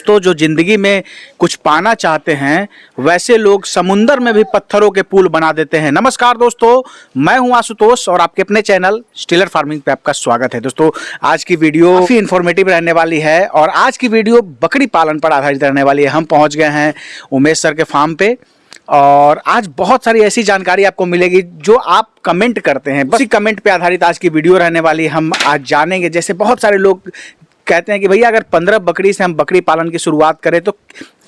दोस्तों, जो जिंदगी में कुछ पाना चाहते हैं वैसे लोग समुंदर में भी पत्थरों के पुल बना देते हैं। नमस्कार दोस्तों, मैं हूं आशुतोष और आपके अपने चैनल स्टिलर फार्मिंग पे आपका स्वागत है। दोस्तों, आज की वीडियो काफी इन्फॉर्मेटिव रहने वाली है और आज की वीडियो बकरी पालन पर आधारित रहने वाली है। हम पहुंच गए हैं उमेश सर के फार्म पे और आज बहुत सारी ऐसी जानकारी आपको मिलेगी जो आप कमेंट करते हैं। बस कमेंट पे आधारित आज की वीडियो रहने वाली है। हम आज जानेंगे, जैसे बहुत सारे लोग कहते हैं कि भैया अगर 15 बकरी से हम बकरी पालन की शुरुआत करें तो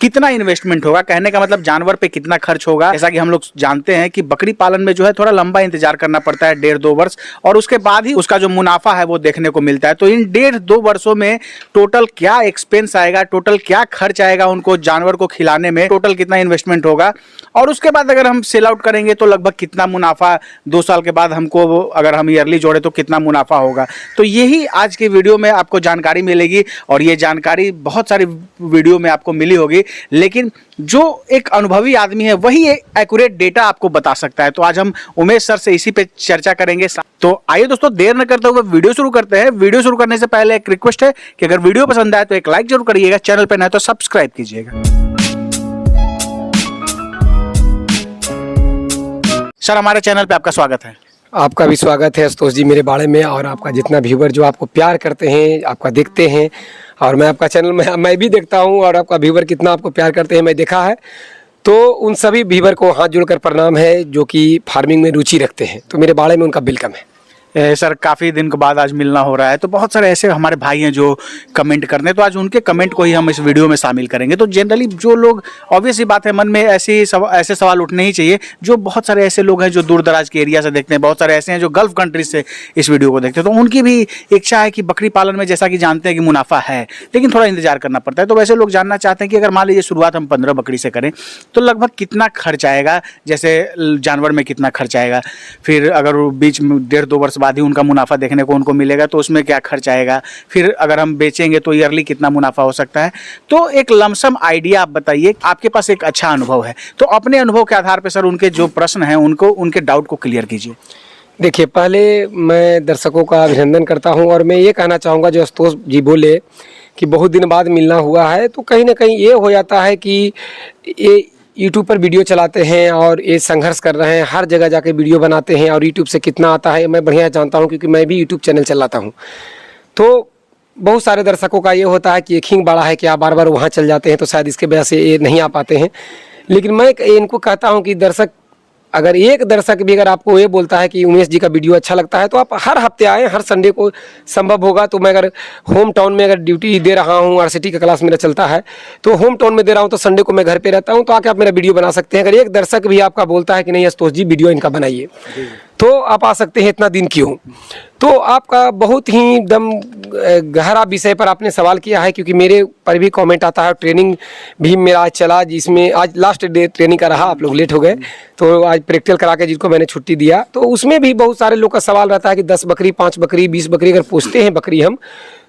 कितना इन्वेस्टमेंट होगा, कहने का मतलब जानवर पे कितना खर्च होगा। जैसा कि हम लोग जानते हैं कि बकरी पालन में जो है थोड़ा लंबा इंतजार करना पड़ता है, 1.5-2 वर्ष, और उसके बाद ही उसका जो मुनाफा है वो देखने को मिलता है। तो इन 1.5-2 वर्षों में टोटल क्या एक्सपेंस आएगा, टोटल क्या खर्च आएगा उनको जानवर को खिलाने में, टोटल कितना इन्वेस्टमेंट होगा, और उसके बाद अगर हम सेल आउट करेंगे तो लगभग कितना मुनाफा 2 साल के बाद हमको, अगर हम ईयरली जोड़े तो कितना मुनाफा होगा। तो यही आज की वीडियो में आपको जानकारी मिलेगी और ये जानकारी बहुत सारी वीडियो में आपको मिली होगी, लेकिन जो एक अनुभवी आदमी है वही एक एक्यूरेट डेटा आपको बता सकता है। तो आज हम उमेश सर से इसी पे चर्चा करेंगे। तो आइए दोस्तों, देर न करते हुए वीडियो शुरू करते हैं। वीडियो शुरू करने से पहले एक रिक्वेस्ट है कि अगर वीडियो पसंद आए तो एक लाइक जरूर करिएगा, चैनल पे नए तो सब्सक्राइब कीजिएगा। सर, हमारे चैनल पे आपका स्वागत है। आपका भी स्वागत है आशुतोष जी मेरे बारे में, और आपका जितना व्यूवर जो आपको प्यार करते हैं, आपका देखते हैं, और मैं आपका चैनल में मैं भी देखता हूं और आपका व्यूवर कितना आपको प्यार करते हैं मैं देखा है। तो उन सभी व्यूवर को हाथ जोड़कर प्रणाम है जो कि फार्मिंग में रुचि रखते हैं, तो मेरे बारे में उनका वेलकम है। सर, काफ़ी दिन के बाद आज मिलना हो रहा है, तो बहुत सारे ऐसे हमारे भाई हैं जो कमेंट करने, तो आज उनके कमेंट को ही हम इस वीडियो में शामिल करेंगे। तो जनरली जो लोग, ऑब्वियस ही बात है, मन में ऐसे सवाल उठने ही चाहिए। जो बहुत सारे ऐसे लोग हैं जो दूर दराज के एरिया से देखते हैं, बहुत सारे ऐसे हैं जो गल्फ कंट्रीज से इस वीडियो को देखते हैं, तो उनकी भी इच्छा है कि बकरी पालन में, जैसा कि जानते हैं कि मुनाफा है लेकिन थोड़ा इंतजार करना पड़ता है, तो वैसे लोग जानना चाहते हैं कि अगर मान लीजिए शुरुआत हम 15 बकरी से करें तो लगभग कितना खर्च आएगा, जैसे जानवर में कितना खर्च आएगा, फिर अगर बीच में 1.5-2 वर्ष बाद ही उनका मुनाफा देखने को उनको मिलेगा तो उसमें क्या खर्च आएगा, फिर अगर हम बेचेंगे तो ईयरली कितना मुनाफा हो सकता है। तो एक लमसम आइडिया आप बताइए, आपके पास एक अच्छा अनुभव है, तो अपने अनुभव के आधार पर सर उनके जो प्रश्न हैं उनको, उनके डाउट को क्लियर कीजिए। देखिए, पहले मैं दर्शकों का अभिनंदन करता हूं और मैं ये कहना चाहूँगा, जो आशुतोष जी बोले कि बहुत दिन बाद मिलना हुआ है, तो कहीं ना कहीं ये हो जाता है कि ये यूट्यूब पर वीडियो चलाते हैं और ये संघर्ष कर रहे हैं, हर जगह जाके वीडियो बनाते हैं, और यूट्यूब से कितना आता है मैं बढ़िया जानता हूँ क्योंकि मैं भी यूट्यूब चैनल चलाता हूँ। तो बहुत सारे दर्शकों का ये होता है कि एक हिंग बड़ा है कि आप बार बार वहाँ चल जाते हैं, तो शायद इसके वजह से ये नहीं आ पाते हैं। लेकिन मैं इनको कहता हूँ कि दर्शक, अगर एक दर्शक भी अगर आपको ये बोलता है कि उमेश जी का वीडियो अच्छा लगता है तो आप हर हफ्ते आएँ, हर संडे को संभव होगा तो मैं अगर होम टाउन में अगर ड्यूटी दे रहा हूँ, RCT का क्लास मेरा चलता है तो होम टाउन में दे रहा हूँ, तो संडे को मैं घर पे रहता हूँ, तो आके आप मेरा वीडियो बना सकते हैं। अगर एक दर्शक भी आपका बोलता है कि नहीं आशुतोष जी वीडियो इनका बनाइए, तो आप आ सकते हैं। इतना दिन क्यों? तो आपका बहुत ही एकदम गहरा विषय पर आपने सवाल किया है, क्योंकि मेरे पर भी कमेंट आता है। ट्रेनिंग भी मेरा आज चला, जिसमें आज लास्ट डे ट्रेनिंग का रहा, आप लोग लेट हो गए, तो आज प्रैक्टिकल करा के जिसको मैंने छुट्टी दिया, तो उसमें भी बहुत सारे लोग का सवाल रहता है कि 10 बकरी, 5 बकरी, 20 बकरी अगर पूछते हैं बकरी हम,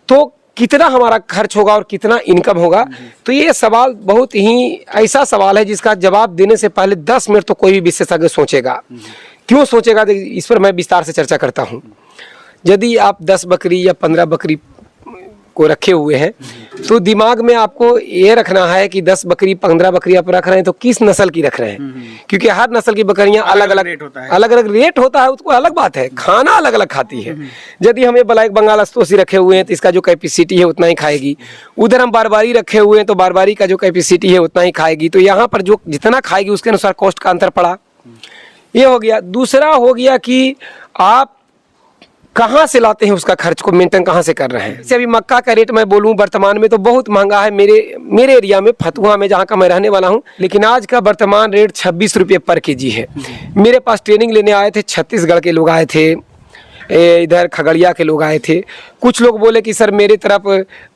तो कितना हमारा खर्च होगा और कितना इनकम होगा। तो ये सवाल बहुत ही ऐसा सवाल है जिसका जवाब देने से पहले 10 मिनट तो कोई भी विशेषज्ञ सोचेगा। क्यों सोचेगा? इस पर मैं विस्तार से चर्चा करता हूँ। यदि आप 10 बकरी या 15 बकरी को रखे हुए हैं तो दिमाग में आपको ये रखना है कि 10 बकरी 15 बकरी आप रख रहे हैं तो किस नस्ल की रख रहे हैं, क्योंकि हर नस्ल की बकरियां अलग अलग रेट होता है, उसको अलग बात है, खाना अलग अलग खाती है। यदि हमें ब्लैक बंगाल अस्तोसी रखे हुए हैं तो इसका जो कैपेसिटी है उतना ही खाएगी, उधर हम बारबारी रखे हुए हैं तो बारबारी का जो कैपेसिटी है उतना ही खाएगी। तो यहाँ पर जो जितना खाएगी उसके अनुसार कॉस्ट का अंतर पड़ा, ये हो गया। दूसरा हो गया कि आप कहाँ से लाते हैं, उसका खर्च को मेंटेन कहाँ से कर रहे हैं। जैसे अभी मक्का का रेट मैं बोलूँ वर्तमान में तो बहुत महंगा है मेरे एरिया में, फतुहा में, जहाँ का मैं रहने वाला हूँ, लेकिन आज का वर्तमान रेट 26 रुपये पर केजी है। मेरे पास ट्रेनिंग लेने आए थे, छत्तीसगढ़ के लोग आए थे, इधर खगड़िया के लोग आए थे। कुछ लोग बोले कि सर मेरे तरफ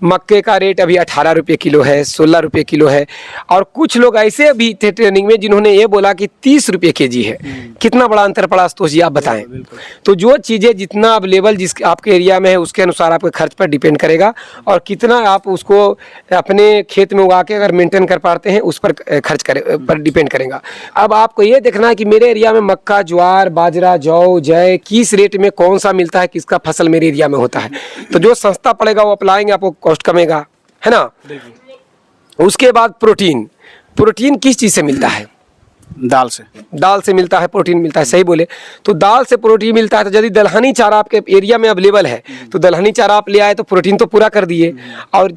मक्के का रेट अभी 18 रुपये किलो है, 16 रुपये किलो है, और कुछ लोग ऐसे भी थे ट्रेनिंग में जिन्होंने ये बोला कि 30 रुपये केजी है। कितना बड़ा अंतर पड़ा आशुतोष जी, आप बताएं। तो जो चीज़ें जितना अवेलेबल जिस आपके एरिया में है उसके अनुसार आपके खर्च पर डिपेंड करेगा, और कितना आप उसको अपने खेत में उगा के अगर मेंटेन कर पाते हैं उस पर खर्च पर डिपेंड करेगा। अब आपको ये देखना है कि मेरे एरिया में मक्का, ज्वार, बाजरा, जौ, जय किस रेट में कौन सा मिलता है, किसका फसल मेरे एरिया में होता है। तो जो सस्ता पड़ेगा वो अपलाएंगे, आपको कॉस्ट कमेगा, है ना। उसके बाद प्रोटीन। प्रोटीन किस चीज़ से मिलता है? दाल से मिलता है, प्रोटीन मिलता है, सही बोले। तो दाल से प्रोटीन मिलता है, तो यदि दलहनी चारा आपके एरिया में अवेलेबल है तो दलहनी चारा आप ले आए तो प्रोटीन तो पूरा कर दिए। और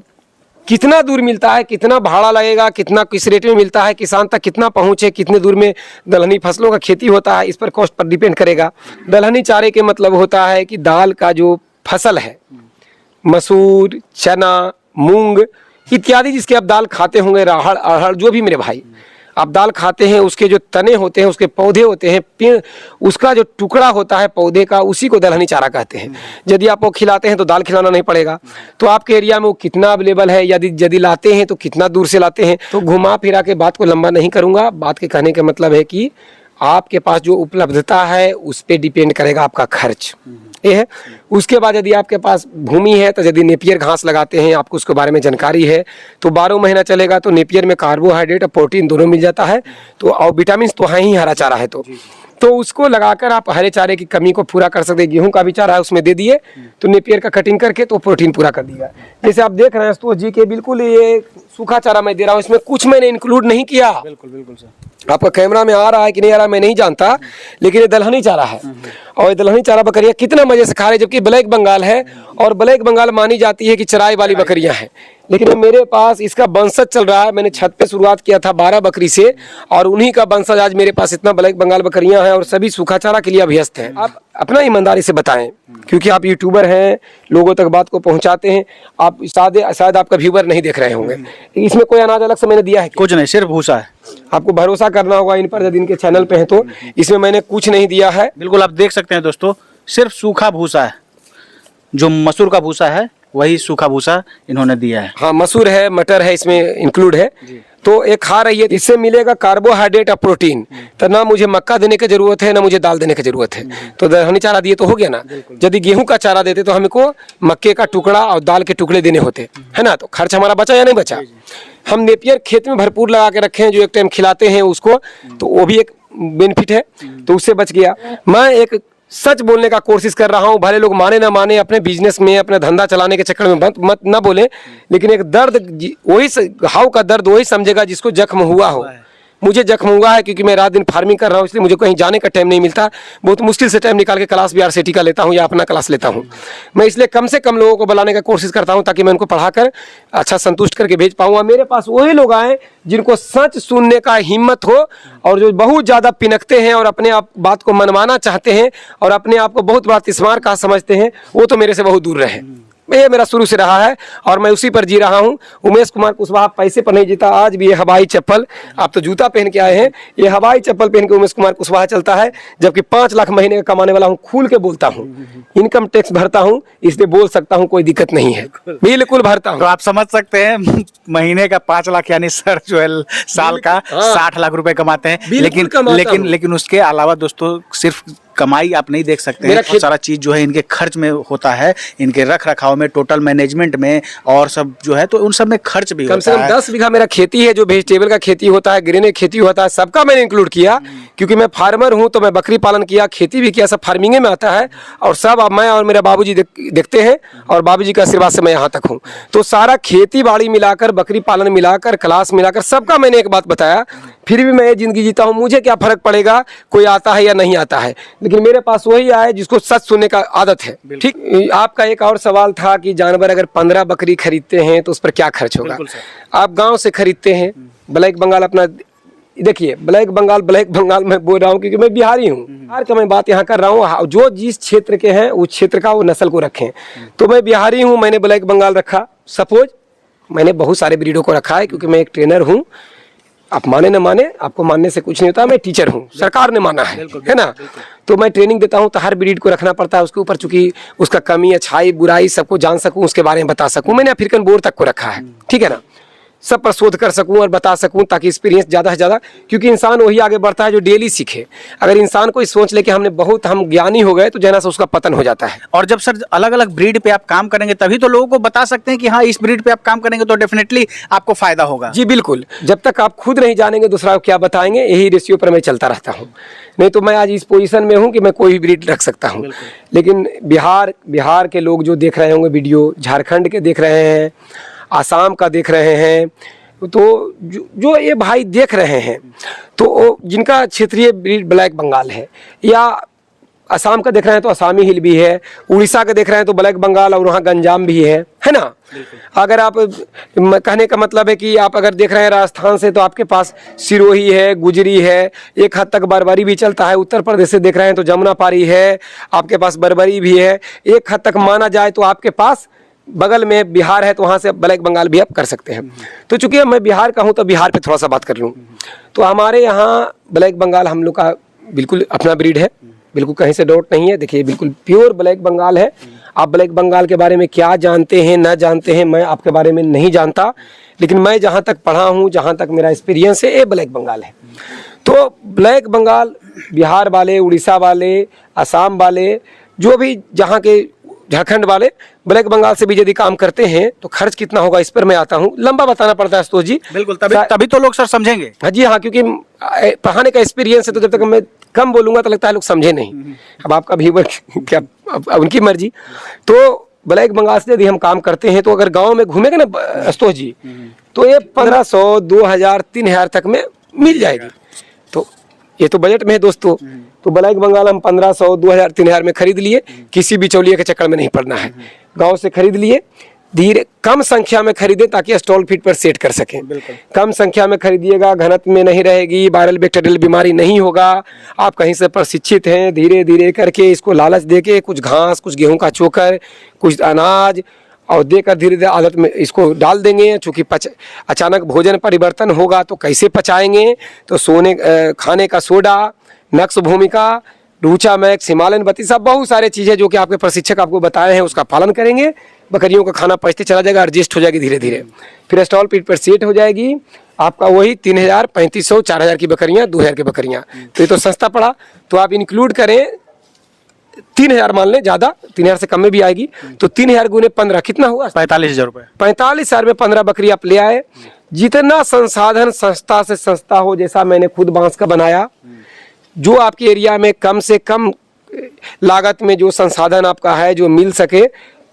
कितना दूर मिलता है, कितना भाड़ा लगेगा, कितना किस रेट में मिलता है, किसान तक कितना पहुँचे, कितने दूर में दलहनी फसलों का खेती होता है, इस पर कॉस्ट पर डिपेंड करेगा। दलहनी चारे के मतलब होता है कि दाल का जो फसल है, मसूर, चना, मूंग इत्यादि जिसके आप दाल खाते होंगे, राहड़, अरहर, जो भी मेरे भाई आप दाल खाते हैं, उसके जो तने होते हैं, उसके पौधे होते हैं, पेड़, उसका जो टुकड़ा होता है पौधे का, उसी को दलहनी चारा कहते हैं। यदि आप वो खिलाते हैं तो दाल खिलाना नहीं पड़ेगा। तो आपके एरिया में वो कितना अवेलेबल है, यदि लाते हैं तो कितना दूर से लाते हैं। तो घुमा फिरा के बात को लंबा नहीं करूँगा। बात के कहने का मतलब है कि आपके पास जो उपलब्धता है उस पर डिपेंड करेगा आपका खर्च, ये है। उसके बाद यदि आपके पास भूमि है तो यदि नेपियर घास लगाते हैं, आपको उसके बारे में जानकारी है, तो 12 महीना चलेगा। तो नेपियर में कार्बोहाइड्रेट और प्रोटीन दोनों मिल जाता है, तो और विटामिन तो है ही, हरा चारा है तो उसको लगाकर आप हरे चारे की कमी को पूरा कर सकते हैं। गेहूं का भी चारा है उसमें दे दिए तो नेपियर का कटिंग करके तो प्रोटीन पूरा कर दिया। जैसे आप देख रहे हैं तो जी के बिल्कुल ये सूखा चारा मैं दे रहा हूँ, इसमें कुछ मैंने इंक्लूड नहीं किया। बिल्कुल सर। आपका कैमरा में आ रहा है कि नहीं आ रहा है मैं नहीं जानता, लेकिन ये दलहनी चारा है। और ये दलहनी चारा बकरियां कितना मजे से खा रही है, जबकि ब्लैक बंगाल है और ब्लैक बंगाल मानी जाती है कि चराई वाली बकरियां हैं। लेकिन मेरे पास इसका वंशज चल रहा है। मैंने छत पे शुरुआत किया था 12 बकरी से, और उन्हीं का वंशज आज मेरे पास इतना ब्लैक बंगाल बकरियां हैं, और सभी सूखा चारा के लिए अभ्यस्त हैं। आप अपना ईमानदारी से बताएं, क्योंकि आप यूट्यूबर हैं, लोगों तक बात को पहुंचाते हैं। आप शायद आपका व्यूवर नहीं देख रहे होंगे, इसमें कोई अनाज अलग से मैंने दिया है? कुछ नहीं, सिर्फ भूसा है। आपको भरोसा करना होगा इन पर, यदि इनके चैनल पे हैं तो। इसमें मैंने कुछ नहीं दिया है। बिल्कुल आप देख सकते हैं दोस्तों, सिर्फ सूखा भूसा है। जो मसूर का भूसा है वही सूखा भूसा इन्होंने दिया है। हाँ, मसूर है, मटर है, इसमें इंक्लूड है। तो ये खा रही है, इससे मिलेगा कार्बोहाइड्रेट और प्रोटीन। तो ना मुझे मक्का देने की जरूरत है, ना मुझे दाल देने की जरूरत है। तो दलहनी चारा दिए तो हो गया ना। यदि गेहूं का चारा देते तो हमको मक्के का टुकड़ा और दाल के टुकड़े देने होते, है ना। तो खर्च हमारा बचा या नहीं बचा? हम नेपियर खेत में भरपूर लगा के रखे हैं, जो एक टाइम खिलाते हैं उसको, तो वो भी एक बेनिफिट है, तो उससे बच गया। मैं एक सच बोलने का कोशिश कर रहा हूं, भले लोग माने ना माने, अपने बिजनेस में अपना धंधा चलाने के चक्कर में मत ना बोले, लेकिन एक दर्द वही घाव का दर्द वही समझेगा जिसको जख्म हुआ हो। मुझे जख्म हुआ है क्योंकि मैं रात दिन फार्मिंग कर रहा हूँ, इसलिए मुझे कहीं जाने का टाइम नहीं मिलता। बहुत मुश्किल से टाइम निकाल के क्लास बिहार सिटी का लेता हूँ या अपना क्लास लेता हूँ। मैं इसलिए कम से कम लोगों को बुलाने का कोशिश करता हूँ ताकि मैं उनको पढ़ाकर अच्छा संतुष्ट करके भेज पाऊँ। मेरे पास वही लोग आए जिनको सच सुनने का हिम्मत हो, और जो बहुत ज़्यादा पिनकते हैं और अपने आप बात को मनवाना चाहते हैं और अपने आप को बहुत बड़ा तिस्मार का समझते हैं, वो तो मेरे से बहुत दूर रहे। ये मेरा शुरू से रहा है और मैं उसी पर जी रहा हूँ। उमेश कुमार कुशवाहा पैसे पर नहीं जीता। आज भी ये हवाई चप्पल, आप तो जूता पहन के आए हैं, ये हवाई चप्पल पहन के उमेश कुमार कुशवाहा चलता है, जबकि 5 लाख महीने का कमाने वाला हूँ। खुल के बोलता हूँ, इनकम टैक्स भरता हूँ, इसलिए बोल सकता हूँ, कोई दिक्कत नहीं है, बिल्कुल भरता हूँ। तो आप समझ सकते हैं महीने का 5 लाख, यानी सर जो है साल का 60 लाख रुपए कमाते हैं। लेकिन उसके अलावा दोस्तों सिर्फ कमाई आप नहीं देख सकते हैं, बहुत सारा चीज जो है इनके खर्च में होता है, इनके रख रखाव में, टोटल मैनेजमेंट में, और सब जो है तो उन सब में खर्च भी कम से कम 10 बीघा मेरा खेती है, जो वेजिटेबल का खेती होता है, ग्रेन खेती होता है, सबका मैंने इंक्लूड किया। क्योंकि मैं फार्मर हूं तो मैं बकरी पालन किया, खेती भी किया, सब फार्मिंग में आता है। और सब अब मैं और मेरे बाबूजी देखते हैं, और बाबूजी का आशीर्वाद से मैं यहाँ तक हूँ। तो सारा खेती बाड़ी मिलाकर, बकरी पालन मिलाकर, क्लास मिलाकर, सबका मैंने एक बात बताया। फिर भी मैं ये जिंदगी जीता हूँ, मुझे क्या फर्क पड़ेगा कोई आता है या नहीं आता है, लेकिन मेरे पास वही आए जिसको सच सुनने का आदत है। ठीक। आपका एक और सवाल था कि जानवर अगर 15 बकरी खरीदते हैं तो उस पर क्या खर्च होगा। आप गांव से खरीदते हैं, ब्लैक बंगाल अपना देखिए, ब्लैक बंगाल मैं बोल रहा हूँ क्योंकि मैं बिहारी हूँ। बिहार का मैं बात यहाँ कर रहा हूँ, जो जिस क्षेत्र के हैं उस क्षेत्र का वो नस्ल को रखें। तो मैं बिहारी हूँ, मैंने ब्लैक बंगाल रखा। सपोज मैंने बहुत सारे ब्रीडों को रखा है क्योंकि मैं एक ट्रेनर हूँ। आप माने न माने, आपको मानने से कुछ नहीं होता। मैं टीचर हूँ, सरकार ने माना है ना। तो मैं ट्रेनिंग देता हूँ, तो हर ब्रीड को रखना पड़ता है उसके ऊपर, चूंकि उसका कमी, अच्छाई, बुराई सबको जान सकूँ, उसके बारे में बता सकूँ। मैंने अफ्रीकन बोर तक को रखा है, ठीक है ना, सब पर शोध कर सकूं और बता सकूं, ताकि एक्सपीरियंस ज़्यादा से ज़्यादा, क्योंकि इंसान वही आगे बढ़ता है जो डेली सीखे। अगर इंसान कोई सोच ले कि हम ज्ञानी हो गए, तो जना से उसका पतन हो जाता है। और जब सर अलग अलग ब्रीड पे आप काम करेंगे तभी तो लोगों को बता सकते हैं कि हाँ इस ब्रीड पे आप काम करेंगे तो डेफिनेटली आपको फायदा होगा। जी बिल्कुल, जब तक आप खुद नहीं जानेंगे दूसरा को क्या बताएंगे, यही रेशियो पर मैं चलता रहता हूँ। नहीं तो मैं आज इस पोजीशन में हूँ कि मैं कोई भी ब्रीड रख सकता हूँ। लेकिन बिहार के लोग जो देख रहे होंगे वीडियो, झारखंड के देख रहे हैं, आसाम का देख रहे हैं, तो जो ये भाई देख रहे हैं, तो जिनका क्षेत्रीय ब्रीड ब्लैक बंगाल है, या असम का देख रहे हैं तो असमी हिल भी है, उड़ीसा का देख रहे हैं तो ब्लैक बंगाल और वहाँ गंजाम भी है ना। अगर आप, कहने का मतलब है कि आप अगर देख रहे हैं राजस्थान से, तो आपके पास सिरोही है, गुजरी है, एक हद तक बरबरी भी चलता है। उत्तर प्रदेश से देख रहे हैं तो जमुना पारी है, आपके पास बरबरी भी है। एक हद तक माना जाए तो आपके पास बगल में बिहार है, तो वहाँ से ब्लैक बंगाल भी आप कर सकते हैं। तो चूंकि मैं बिहार का हूँ तो बिहार पे थोड़ा सा बात कर लूँ, तो हमारे यहाँ ब्लैक बंगाल हम लोग का बिल्कुल अपना ब्रीड है, बिल्कुल कहीं से डाउट नहीं है। देखिए बिल्कुल प्योर ब्लैक बंगाल है। आप ब्लैक बंगाल के बारे में क्या जानते हैं ना जानते हैं, मैं आपके बारे में नहीं जानता, लेकिन मैं जहाँ तक पढ़ा हूँ, जहाँ तक मेरा एक्सपीरियंस है, ये ब्लैक बंगाल है। तो ब्लैक बंगाल बिहार वाले, उड़ीसा वाले, असम वाले, जो भी जहाँ के, झारखंड वाले ब्लैक बंगाल से भी यदि काम करते हैं तो खर्च कितना होगा इस पर मैं आता हूँ। लंबा बताना पड़ता है आशुतोष जी। बिल्कुल, तभी तो लोग सर समझेंगे। हाँ जी हाँ, क्योंकि पढ़ाने का एक्सपीरियंस है, तो जब तक मैं कम बोलूंगा तो लगता है लोग समझे नहीं। अब आपका व्यूअर क्या, अब उनकी मर्जी। तो ब्लैक बंगाल से यदि हम काम करते हैं, तो अगर गाँव में घूमेंगे ना आशुतोष जी, तो ये 1500, 2000, 3000 तक में मिल जाएगी। तो ये तो बजट में है दोस्तों। तो ब्लैक बंगाल हम 1500, 2000, 3000 में खरीद लिए। किसी बिचौलिए के चक्कर में नहीं पड़ना है, गांव से खरीद लिए। धीरे कम संख्या में खरीदे ताकि स्टॉल फीट पर सेट कर सकें। कम संख्या में खरीदिएगा, घनत्व में नहीं रहेगी, वायरल बैक्टीरियल बीमारी नहीं होगा। आप कहीं से प्रशिक्षित हैं, धीरे धीरे करके इसको लालच देके कुछ घास, कुछ गेहूं का चोकर, कुछ अनाज और देकर धीरे धीरे आदत में इसको डाल देंगे। चूँकि अचानक भोजन परिवर्तन होगा तो कैसे पचाएंगे, तो खाने का सोडा, नक्स भूमिका, रूचा मैक्स, हिमालयन बत्ती, सब बहुत सारे चीज़ें जो कि आपके प्रशिक्षक आपको बताए हैं, उसका पालन करेंगे। बकरियों का खाना पचते चला जाएगा, एडजस्ट हो जाएगी धीरे धीरे। फिर स्टॉल पीट पर सेट हो जाएगी। आपका वही 3000, 3500, 4000 की बकरियाँ, 2000 की बकरियाँ, तो ये तो सस्ता पड़ा। तो आप इंक्लूड करें 3000, मान लें, ज़्यादा 3000 से कम में भी आएगी, तो 3000 गुने 15 कितना हुआ? 45,000 रुपये। 45,000 में 15 बकरी आप ले आए। जितना संसाधन संस्था से सस्ता हो, जैसा मैंने खुद बांस का बनाया, जो आपके एरिया में कम से कम लागत में जो संसाधन आपका है, जो मिल सके,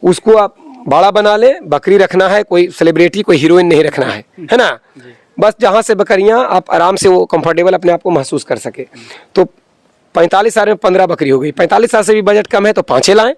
उसको आप बड़ा बना ले। बकरी रखना है, कोई सेलिब्रिटी, कोई हीरोइन नहीं रखना है ना। बस जहाँ से बकरियाँ आप आराम से वो कंफर्टेबल अपने आप को महसूस कर सके। तो 45,000 में 15 बकरी हो गई। 45,000 से भी बजट कम है तो 5 लाएं,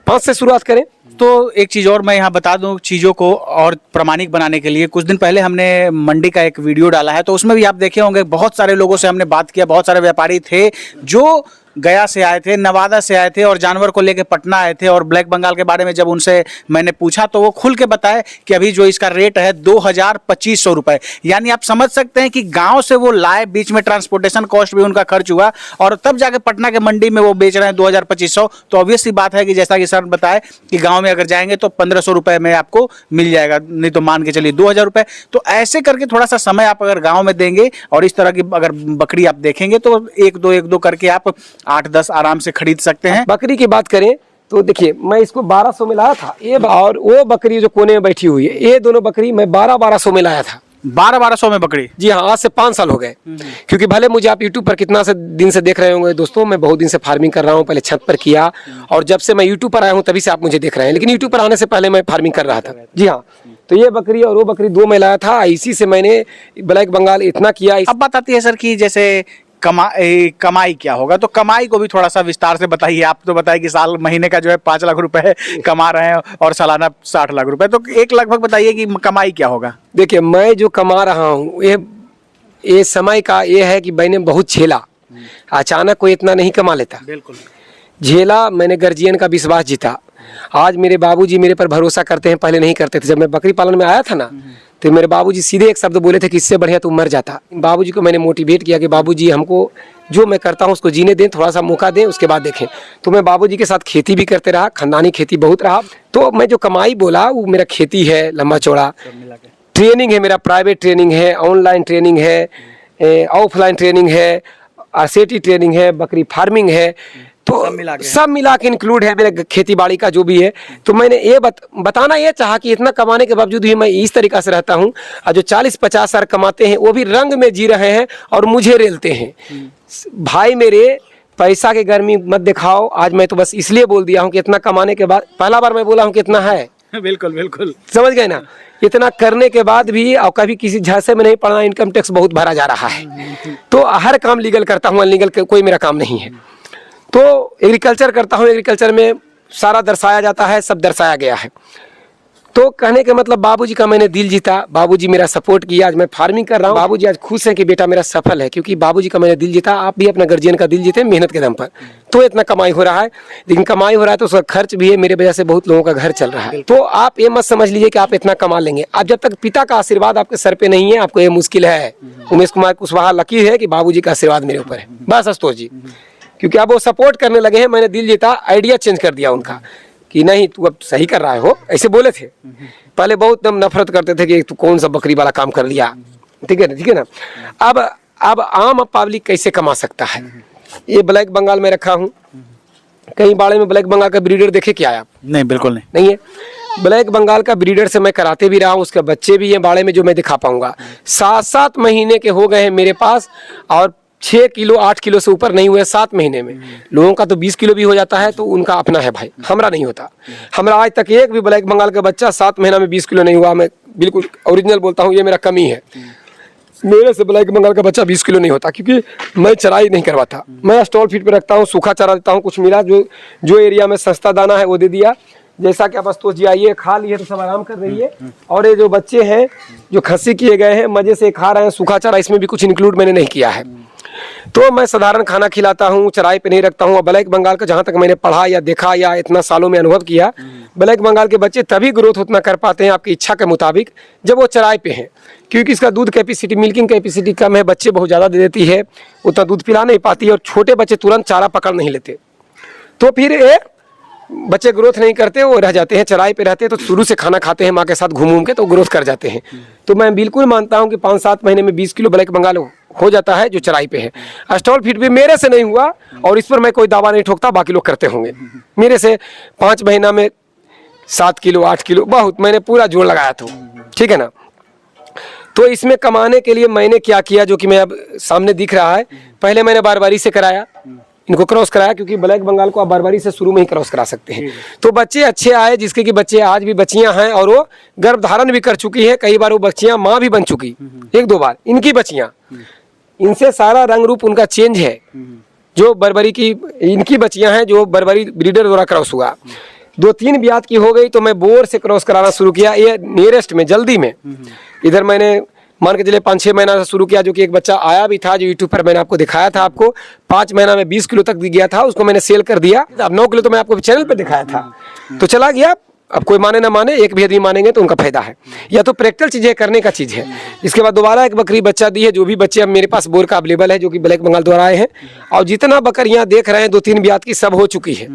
5 से शुरुआत करें। तो एक चीज़ और मैं यहाँ बता दूँ चीज़ों को और प्रमाणिक बनाने के लिए, कुछ दिन पहले हमने मंडी का एक वीडियो डाला है, तो उसमें भी आप देखे होंगे बहुत सारे लोगों से हमने बात किया। बहुत सारे व्यापारी थे जो गया से आए थे, नवादा से आए थे और जानवर को लेके पटना आए थे। और ब्लैक बंगाल के बारे में जब उनसे मैंने पूछा तो वो खुल के बताए कि अभी जो इसका रेट है 2,2500 रुपये। यानी आप समझ सकते हैं कि गांव से वो लाए, बीच में ट्रांसपोर्टेशन कॉस्ट भी उनका खर्च हुआ और तब जाके पटना के मंडी में वो बेच रहे हैं 2,2500। तो ऑब्वियस सी बात है कि जैसा कि सर बताए कि गाँव में अगर जाएंगे तो 1500 रुपये में आपको मिल जाएगा, नहीं तो मान के चलिए 2,000 रुपये। तो ऐसे करके थोड़ा सा समय आप अगर गाँव में देंगे और इस तरह की अगर बकरी आप देखेंगे तो एक दो करके आप 8-10 आराम से खरीद सकते हैं। बकरी की बात करें तो देखिए, मैं इसको 1200 में लाया था, ये और वो बकरी जो कोने में बैठी हुई है, ये दोनों बकरी मैं 1200 में लाया था। 1200 में बकरी? जी हाँ, आज से 5 साल हो गए। क्योंकि भले मुझे आप यूट्यूब पर कितना से दिन से देख रहे होंगे दोस्तों, मैं बहुत दिन से फार्मिंग कर रहा हूँ। पहले छत पर किया और जब से मैं यूट्यूब पर आया हूँ तभी से आप मुझे देख रहे हैं, लेकिन यूट्यूब पर आने से पहले मैं फार्मिंग कर रहा था। जी हाँ, तो ये बकरी और वो बकरी 2 में लाया था। इसी से मैंने ब्लैक बंगाल इतना किया। अब बात आती है सर कि जैसे कमाई क्या होगा, तो कमाई को भी थोड़ा सा विस्तार से बताइए। आप तो बताइए कि साल महीने का जो है 5 लाख रुपए कमा रहे हैं और सालाना 60 लाख रुपए, तो एक लगभग बताइए कि कमाई क्या होगा। देखिए, मैं जो कमा रहा हूँ ये समय का ये है कि मैंने बहुत झेला। अचानक कोई इतना नहीं कमा लेता। बिल्कुल झेला, मैंने गार्जियन का विश्वास जीता। आज मेरे बाबूजी मेरे पर भरोसा करते हैं, पहले नहीं करते थे। जब मैं बकरी पालन में आया था ना, तो मेरे बाबूजी सीधे एक शब्द बोले थे कि इससे बढ़िया तू मर जाता। बाबूजी को मैंने मोटिवेट किया कि बाबूजी हमको जो मैं करता हूँ उसको जीने दें, थोड़ा सा मौका दें, उसके बाद देखें। तो मैं बाबूजी के साथ खेती भी करते रहा, खानदानी खेती बहुत रहा। तो मैं जो कमाई बोला वो मेरा खेती है, लंबा चौड़ा ट्रेनिंग है, मेरा प्राइवेट ट्रेनिंग है, ऑनलाइन ट्रेनिंग है, ऑफलाइन ट्रेनिंग है, आरसीटी ट्रेनिंग है, बकरी फार्मिंग है, तो सब मिला के इंक्लूड है मेरे खेती बाड़ी का जो भी है। तो मैंने ये बताना ये चाहा कि इतना कमाने के बावजूद भी मैं इस तरीक़ा से रहता हूँ। और जो 40-50 हज़ार कमाते हैं वो भी रंग में जी रहे हैं और मुझे रेलते हैं। भाई मेरे, पैसा की गर्मी मत दिखाओ। आज मैं तो बस इसलिए बोल दिया हूँ कि इतना कमाने के बाद, पहला बार मैं बोला हूँ कि इतना है, बिल्कुल बिल्कुल। समझ गए ना। इतना करने के बाद भी और कभी किसी झांसे में नहीं पड़ना, इनकम टैक्स बहुत भरा जा रहा है। तो हर काम लीगल करता हूँ, अनलीगल कोई मेरा काम नहीं है। तो एग्रीकल्चर करता हूँ, एग्रीकल्चर में सारा दर्शाया जाता है, सब दर्शाया गया है। तो कहने के मतलब बाबूजी का मैंने दिल जीता, बाबूजी मेरा सपोर्ट किया, आज मैं फार्मिंग कर रहा हूँ। बाबूजी आज खुश हैं कि बेटा मेरा सफल है, क्योंकि बाबूजी का मैंने दिल जीता। आप भी अपना गार्जियन का दिल जीते मेहनत के दम पर, तो इतना कमाई हो रहा है। लेकिन कमाई हो रहा है तो उसका खर्च भी है, मेरे वजह से बहुत लोगों का घर चल रहा है। तो आप ये मत समझ लीजिए कि आप इतना कमा लेंगे। आप जब तक पिता का आशीर्वाद आपके सर पे नहीं है, आपको ये मुश्किल है। उमेश कुमार कुशवाहा लकी है कि बाबूजी का आशीर्वाद मेरे ऊपर है, बस आशुतोष जी। क्योंकि अब वो सपोर्ट करने लगे हैं, मैंने दिल जीता, आइडिया चेंज कर दिया उनका कि नहीं तू अब सही कर रहा है हो, ऐसे बोले थे। पहले बहुत नफरत करते थे कि तू कौन सा बकरी वाला काम कर लिया, ठीक है ना, ठीक है ना। अब आम पब्लिक कैसे कमा सकता है। ये ब्लैक बंगाल में रखा हूँ, कहीं बाड़े में ब्लैक बंगाल का ब्रीडर देखे क्या आप? नहीं, बिल्कुल नहीं। नहीं है। ब्लैक बंगाल का ब्रीडर से मैं कराते भी रहा हूँ, उसके बच्चे भी हैं बाड़े में जो मैं दिखा पाऊंगा। 7-7 महीने के हो गए हैं मेरे पास, और 6 किलो 8 किलो से ऊपर नहीं हुए 7 महीने में। लोगों का तो 20 किलो भी हो जाता है, तो उनका अपना है भाई, हमरा नहीं होता। हमरा आज तक एक भी ब्लैक बंगाल का बच्चा 7 महीना में 20 किलो नहीं हुआ। मैं बिल्कुल ओरिजिनल बोलता हूँ, ये मेरा कमी है। मेरे से ब्लैक बंगाल का बच्चा 20 किलो नहीं होता, क्योंकि मैं चराई नहीं करवाता। मैं स्टॉल फीड पे रखता हूँ, सूखा चारा देता हूँ, कुछ मिला जो एरिया में सस्ता दाना है वो दे दिया। जैसा कि आप आशुतोष जी आइए, खा लिए तो सब आराम कर रही है। और ये जो बच्चे हैं जो खस्सी किए गए हैं, मजे से खा रहे हैं सूखा चारा, इसमें भी कुछ इंक्लूड मैंने नहीं किया है। तो मैं साधारण खाना खिलाता हूँ, चराई पे नहीं रखता हूँ। ब्लैक बंगाल का जहाँ तक मैंने पढ़ा या देखा या इतना सालों में अनुभव किया, ब्लैक बंगाल के बच्चे तभी ग्रोथ उतना कर पाते हैं आपकी इच्छा के मुताबिक जब वो चराई पे हैं, क्योंकि इसका दूध कैपेसिटी, मिल्किंग कैपेसिटी कम है, बच्चे बहुत ज़्यादा दे देती है, उतना दूध पिला नहीं पाती है, और छोटे बच्चे तुरंत चारा पकड़ नहीं लेते, तो फिर ये बच्चे ग्रोथ नहीं करते, वो रह जाते हैं। चराई पे रहते हैं तो शुरू से खाना खाते हैं माँ के साथ घूम घूम के, तो ग्रोथ कर जाते हैं। तो मैं बिल्कुल मानता हूँ कि 5-7 महीने में 20 किलो ब्लैक बंगाल हो जाता है जो चराई पे है। स्टॉल फीड भी मेरे से नहीं हुआ, और इस पर मैं कोई दावा नहीं ठोकता, बाकी लोग करते होंगे। मेरे से 5 महीना में 7 किलो 8 किलो बहुत मैंने पूरा जोड़ लगाया था, ठीक है ना। तो इसमें कमाने के लिए मैंने क्या किया, जो कि मैं अब सामने दिख रहा है। पहले मैंने बारबारी से कराया, इनको क्रॉस कराया, क्योंकि ब्लैक बंगाल को आप बारबारी से शुरू में ही क्रॉस करा सकते हैं। तो बच्चे अच्छे आए, जिसके कि बच्चे आज भी बच्चियां हैं, और वो गर्भ धारण भी कर चुकी है। कई बार वो बच्चियां माँ भी बन चुकी, 1-2 बार इनकी बच्चियां। इनसे सारा रंग रूप उनका चेंज है। जो बरबरी की इनकी बच्चियां हैं, जो बरबरी ब्रीडर द्वारा क्रॉस हुआ। 2-3 ब्यात की हो गई, तो मैं बोर से क्रॉस कराना शुरू किया, ये नियरेस्ट में जल्दी में। इधर मैंने मान के चलिए 5-6 महीना से शुरू किया, जो कि एक बच्चा आया भी था, जो यूट्यूब पर मैंने आपको दिखाया था। आपको 5 महीना में 20 किलो तक गया था, उसको मैंने सेल कर दिया। अब 9 किलो तो मैं आपको चैनल पर दिखाया था, तो चला गया। अब कोई माने ना माने, एक भी आदमी मानेंगे तो उनका फायदा है। या तो प्रैक्टिकल चीजें करने का चीज है। इसके बाद दोबारा एक बकरी बच्चा दी है, जो भी बच्चे अब मेरे पास बोर का अवेलेबल है, जो कि ब्लैक बंगाल द्वारा आए हैं। और जितना बकरियां देख रहे हैं 2-3 ब्यात की, सब हो चुकी है।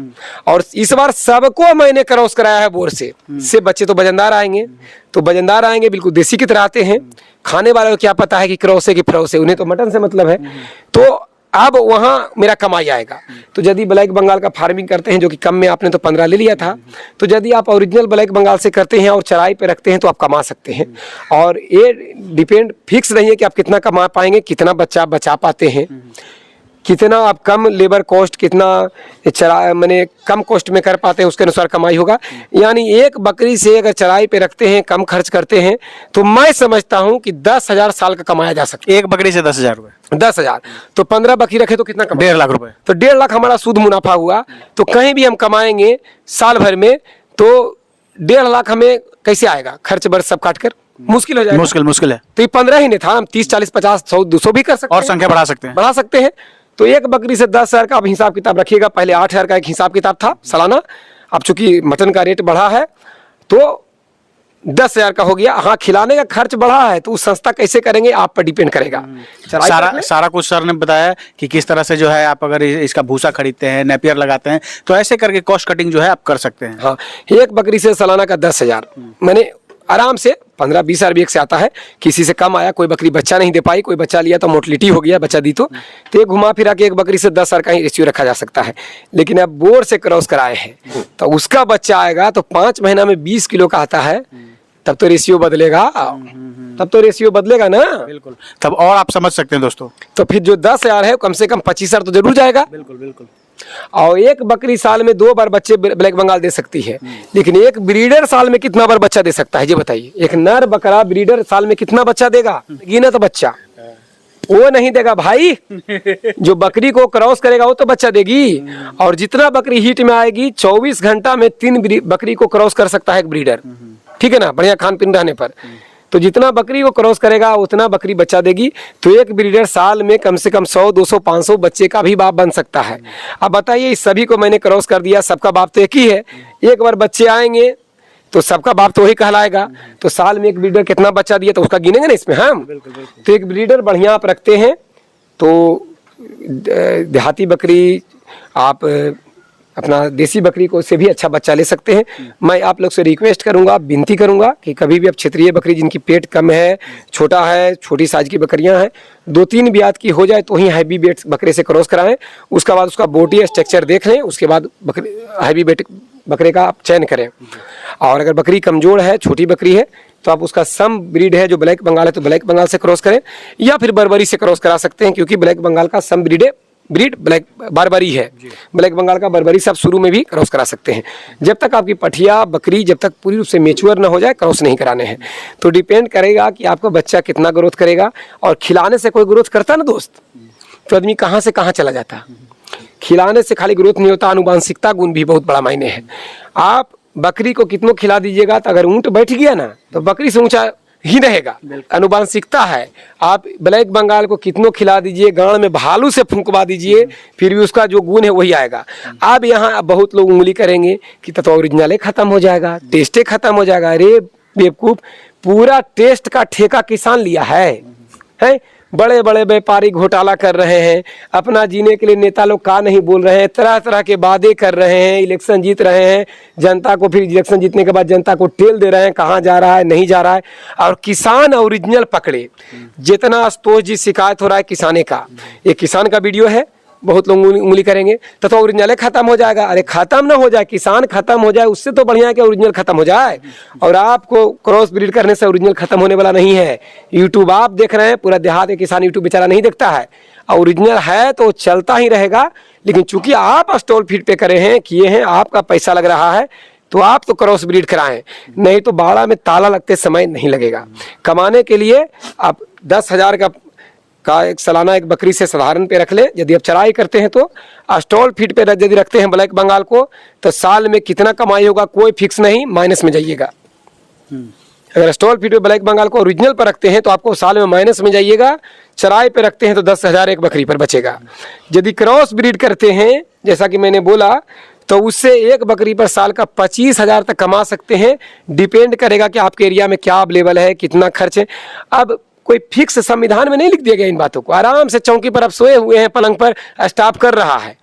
और इस बार सबको मैंने क्रॉस कराया है बोर से। बच्चे तो वजनदार आएंगे, तो वजनदार आएंगे, बिल्कुल देसी की तरह आते हैं। खाने वाले को क्या पता है कि क्रॉस है कि फ्रॉस है, उन्हें तो मटन से मतलब है। तो अब वहाँ मेरा कमाई आएगा। तो यदि ब्लैक बंगाल का फार्मिंग करते हैं, जो कि कम में आपने तो 15 ले लिया था, तो यदि आप ओरिजिनल ब्लैक बंगाल से करते हैं और चराई पे रखते हैं, तो आप कमा सकते हैं। और ये डिपेंड फिक्स नहीं है कि आप कितना कमा पाएंगे, कितना बच्चा बचा पाते हैं, कितना आप कम लेबर कॉस्ट, कितना चरा मैंने कम कॉस्ट में कर पाते हैं, उसके अनुसार कमाई होगा। यानी एक बकरी से अगर चराई पे रखते हैं, कम खर्च करते हैं, तो मैं समझता हूं कि 10,000 साल का कमाया जा सकता है। एक बकरी से 10,000 रुपए, 10,000 तो 15 बकरी रखे तो कितना कमा? 1.5 लाख रुपए। तो 1.5 लाख हमारा शुद्ध मुनाफा हुआ। तो कहीं भी हम कमाएंगे साल भर में, तो 1.5 लाख हमें कैसे आएगा? खर्च बर्च सब काट कर मुश्किल हो जाएगा। मुश्किल है। तो ये 15 ही नहीं था, हम 30, 40, 50, 100, 200 भी कर सकते हैं, और संख्या बढ़ा सकते हैं। तो एक बकरी से 10,000 का आप हिसाब किताब रखिएगा। पहले 8,000 का एक हिसाब किताब था सालाना। अब चूंकि मटन का रेट बढ़ा है, तो 10,000 का हो गया। हाँ, खिलाने का खर्च बढ़ा है, तो उस संस्था कैसे करेंगे आप पर डिपेंड करेगा। सारा कुछ सर ने बताया कि किस तरह से जो है आप अगर इसका भूसा खरीदते हैं, नेपियर लगाते हैं, तो ऐसे करके कॉस्ट कटिंग जो है आप कर सकते हैं। हाँ, एक बकरी से सालाना का 10,000 मैंने आराम से 15-20 हज़ार भी एक से आता है। किसी से कम आया, कोई बकरी बच्चा नहीं दे पाई, कोई बच्चा लिया तो मोर्टलिटी हो गया, बच्चा दी तो ये घुमा फिरा के एक बकरी से 10,000 का ही रेशियो रखा जा सकता है। लेकिन अब बोर से क्रॉस कराए हैं, तो उसका बच्चा आएगा तो 5 महीना में 20 किलो का आता है, तब तो रेशियो बदलेगा। ना, बिल्कुल। तब और आप समझ सकते हैं दोस्तों। तो फिर जो 10,000 है कम से कम 25,000 तो जरूर जाएगा। बिल्कुल। और एक बकरी साल में 2 बार बच्चे ब्लैक बंगाल दे सकती है, लेकिन एक ब्रीडर साल में कितना बार बच्चा दे सकता है ये बताइए। एक नर बकरा ब्रीडर साल में कितना बच्चा देगा? गिनत बच्चा वो नहीं देगा भाई। जो बकरी को क्रॉस करेगा वो तो बच्चा देगी। और जितना बकरी हीट में आएगी 24 घंटा में 3 बकरी को क्रॉस कर सकता है एक ब्रीडर, ठीक है ना, बढ़िया खान पीन रहने पर। तो जितना बकरी को क्रॉस करेगा उतना बकरी बच्चा देगी। तो एक ब्रीडर साल में कम से कम 100, 200, 500 बच्चे का भी बाप बन सकता है। अब बताइए, इस सभी को मैंने क्रॉस कर दिया, सबका बाप तो एक ही है। एक बार बच्चे आएंगे तो सबका बाप तो वही कहलाएगा। तो साल में एक ब्रीडर कितना बच्चा दिया तो उसका गिनेंगे ना इसमें हम। तो एक ब्रीडर बढ़िया आप रखते हैं तो देहाती बकरी आप अपना देसी बकरी को से भी अच्छा बच्चा ले सकते हैं। मैं आप लोग से रिक्वेस्ट करूंगा, विनती करूंगा कि कभी भी अब क्षेत्रीय बकरी जिनकी पेट कम है, छोटा है, छोटी साइज की बकरियां हैं, 2-3 ब्यात की हो जाए तो ही हैवी वेट बकरे से क्रॉस कराएं। उसके बाद उसका बॉडी स्ट्रक्चर देख लें, उसके बाद बकरी हैवी वेट बकरे का आप चयन करें। और अगर बकरी कमजोर है, छोटी बकरी है, तो आप उसका सम ब्रीड है जो ब्लैक बंगाल है तो ब्लैक बंगाल से क्रॉस करें, या फिर बर्बरी से क्रॉस करा सकते हैं, क्योंकि ब्लैक बंगाल का सम ब्रीड ब्लैक बर्बरी है। ब्लैक बंगाल का बर्बरी से आप शुरू में भी क्रॉस करा सकते हैं। जब तक आपकी पठिया बकरी जब तक पूरी रूप से मेच्योर ना हो जाए क्रॉस नहीं कराने हैं। तो डिपेंड करेगा कि आपका बच्चा कितना ग्रोथ करेगा। और खिलाने से कोई ग्रोथ करता ना दोस्त, तो आदमी कहाँ से कहाँ चला जाता। खिलाने से खाली ग्रोथ नहीं होता, आनुवांशिकता गुण भी बहुत बड़ा मायने है। आप बकरी को कितनों खिला दीजिएगा, तो अगर ऊंट बैठ गया ना तो बकरी से ऊंचा ही रहेगा, आनुवांशिकता है। आप ब्लैक बंगाल को कितनों खिला दीजिए, गांड में भालू से फूंकवा दीजिए, फिर भी उसका जो गुण है वही आएगा। अब यहाँ बहुत लोग उंगली करेंगे कि तो ओरिजिनल खत्म हो जाएगा, टेस्टे खत्म हो जाएगा। अरे बेवकूफ, पूरा टेस्ट का ठेका किसान लिया है? बड़े बड़े व्यापारी घोटाला कर रहे हैं, अपना जीने के लिए नेता लोग का नहीं बोल रहे हैं, तरह तरह के वादे कर रहे हैं, इलेक्शन जीत रहे हैं, जनता को फिर इलेक्शन जीतने के बाद जनता को टेल दे रहे हैं कहाँ जा रहा है नहीं जा रहा है। और किसान ओरिजिनल पकड़े। जितना आशुतोष जी शिकायत हो रहा है किसाने का, ये किसान का वीडियो है, बहुत लोग उंगली करेंगे तो ओरिजिनल खत्म हो जाएगा। अरे खत्म ना हो जाए, किसान खत्म हो जाए उससे तो बढ़िया है कि ओरिजिनल खत्म हो जाए। और आपको क्रॉस ब्रीड करने से ओरिजिनल खत्म होने वाला नहीं है। यूट्यूब आप देख रहे हैं, पूरा देहात के किसान यूट्यूब बेचारा नहीं देखता है। ओरिजिनल है तो चलता ही रहेगा, लेकिन चूंकि आप स्टॉल फीड पे करे हैं, किए हैं, आपका पैसा लग रहा है, तो आप तो क्रॉस ब्रीड कराएं, नहीं तो बाड़ा में ताला लगते समय नहीं लगेगा। कमाने के लिए आप 10,000 का एक सालाना एक बकरी से साधारण पे रख ले। यदि आप चराई करते हैं तो स्टॉल फीड पे यदि रखते हैं ब्लैक बंगाल को, तो साल में कितना कमाई होगा कोई फिक्स नहीं, माइनस में जाइएगा। अगर स्टॉल फीड पे ब्लैक बंगाल को ओरिजिनल पर रखते हैं तो आपको साल में माइनस में जाइएगा। चराई पे रखते हैं तो 10,000 एक बकरी पर बचेगा। यदि क्रॉस ब्रीड करते हैं जैसा कि मैंने बोला, तो उससे एक बकरी पर साल का 25,000 तक कमा सकते हैं। डिपेंड करेगा कि आपके एरिया में क्या अवेलेबल है, कितना खर्च है। अब कोई फिक्स संविधान में नहीं लिख दिया गया इन बातों को। आराम से चौकी पर आप सोए हुए हैं, पलंग पर स्टाफ कर रहा है,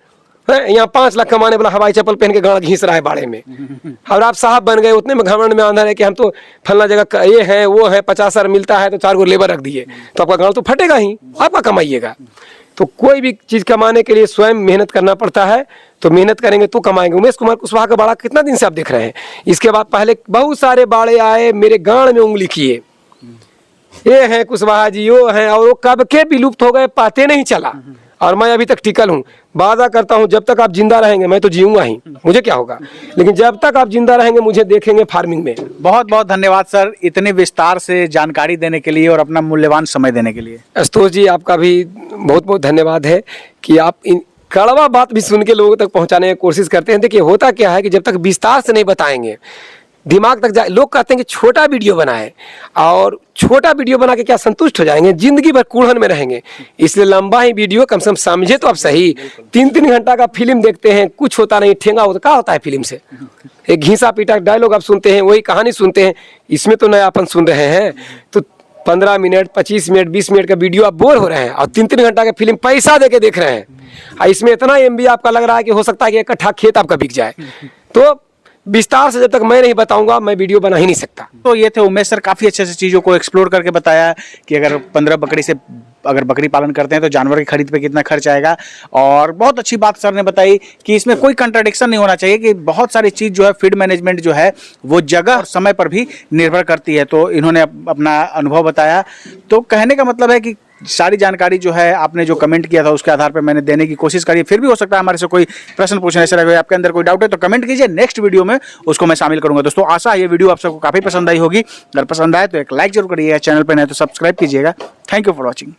यहाँ 5 लाख कमाने वाला हवाई चप्पल पहन के गाड़ घींच रहा है बाड़े में, और आप साहब बन गए। उतने में घमंड में आंधा है कि हम तो फलना जगह ये है वो है, 50,000 मिलता है तो 4 गो लेबर रख दिए, तो आपका गाड़ तो फटेगा ही, आपका कमाइएगा। तो कोई भी चीज कमाने के लिए स्वयं मेहनत करना पड़ता है, तो मेहनत करेंगे तो कमाएंगे। उमेश कुमार कुशवाहा का बाड़ा कितना दिन से आप देख रहे हैं। इसके बाद पहले बहुत सारे बाड़े आए, मेरे गाड़ में उंगली किए, ये हैं कुशवाहा जी, वो हैं, और वो कब के विलुप्त हो गए, पते नहीं चला। और मैं अभी तक टिकल हूँ। वादा करता हूँ जब तक आप जिंदा रहेंगे मैं तो जीऊंगा ही, मुझे क्या होगा, लेकिन जब तक आप जिंदा रहेंगे मुझे देखेंगे फार्मिंग में। बहुत बहुत धन्यवाद सर, इतने विस्तार से जानकारी देने के लिए और अपना मूल्यवान समय देने के लिए। आशुतोष जी आपका भी बहुत बहुत धन्यवाद है कि आप इन कड़वा बात भी सुन के लोगों तक पहुंचाने की कोशिश करते हैं। देखिए होता क्या है कि जब तक विस्तार से नहीं बताएंगे दिमाग तक जाए, लोग कहते हैं कि छोटा वीडियो बनाए, और छोटा वीडियो बना के क्या संतुष्ट हो जाएंगे, जिंदगी भर कूड़न में रहेंगे। इसलिए लंबा ही वीडियो कम से कम समझे तो आप सही। 3-3 घंटा का फिल्म देखते हैं, कुछ होता नहीं, ठेंगा होता क्या होता है फिल्म से, एक घीसा पीटा डायलॉग आप सुनते हैं, वही कहानी सुनते हैं। इसमें तो नयापन सुन रहे हैं, तो 15 मिनट 25 मिनट 20 मिनट का वीडियो आप बोर हो रहे हैं, और 3-3 घंटा का फिल्म पैसा दे के देख रहे हैं। इसमें इतना MB आपका लग रहा है कि हो सकता है कि 1 कट्ठा खेत आपका बिक जाए। तो विस्तार से जब तक मैं नहीं बताऊंगा मैं वीडियो बना ही नहीं सकता। तो ये थे उमेश सर, काफ़ी अच्छे से चीज़ों को एक्सप्लोर करके बताया कि अगर 15 बकरी से अगर बकरी पालन करते हैं तो जानवर की खरीद पे कितना खर्च आएगा। और बहुत अच्छी बात सर ने बताई कि इसमें कोई कंट्राडिक्शन नहीं होना चाहिए, कि बहुत सारी चीज़ जो है फीड मैनेजमेंट जो है वो जगह और समय पर भी निर्भर करती है। तो इन्होंने अपना अनुभव बताया। तो कहने का मतलब है कि सारी जानकारी जो है आपने जो कमेंट किया था उसके आधार पर मैंने देने की कोशिश करी। फिर भी हो सकता है हमारे से कोई प्रश्न पूछने से रहे, आपके अंदर कोई डाउट है तो कमेंट कीजिए, नेक्स्ट वीडियो में उसको मैं शामिल करूंगा। दोस्तों आशा है ये वीडियो आप सबको काफ़ी पसंद आई होगी। अगर पसंद आए तो एक लाइक जरूर करिएगा, चैनल पर नहीं तो सब्सक्राइब कीजिएगा। Thank you for watching.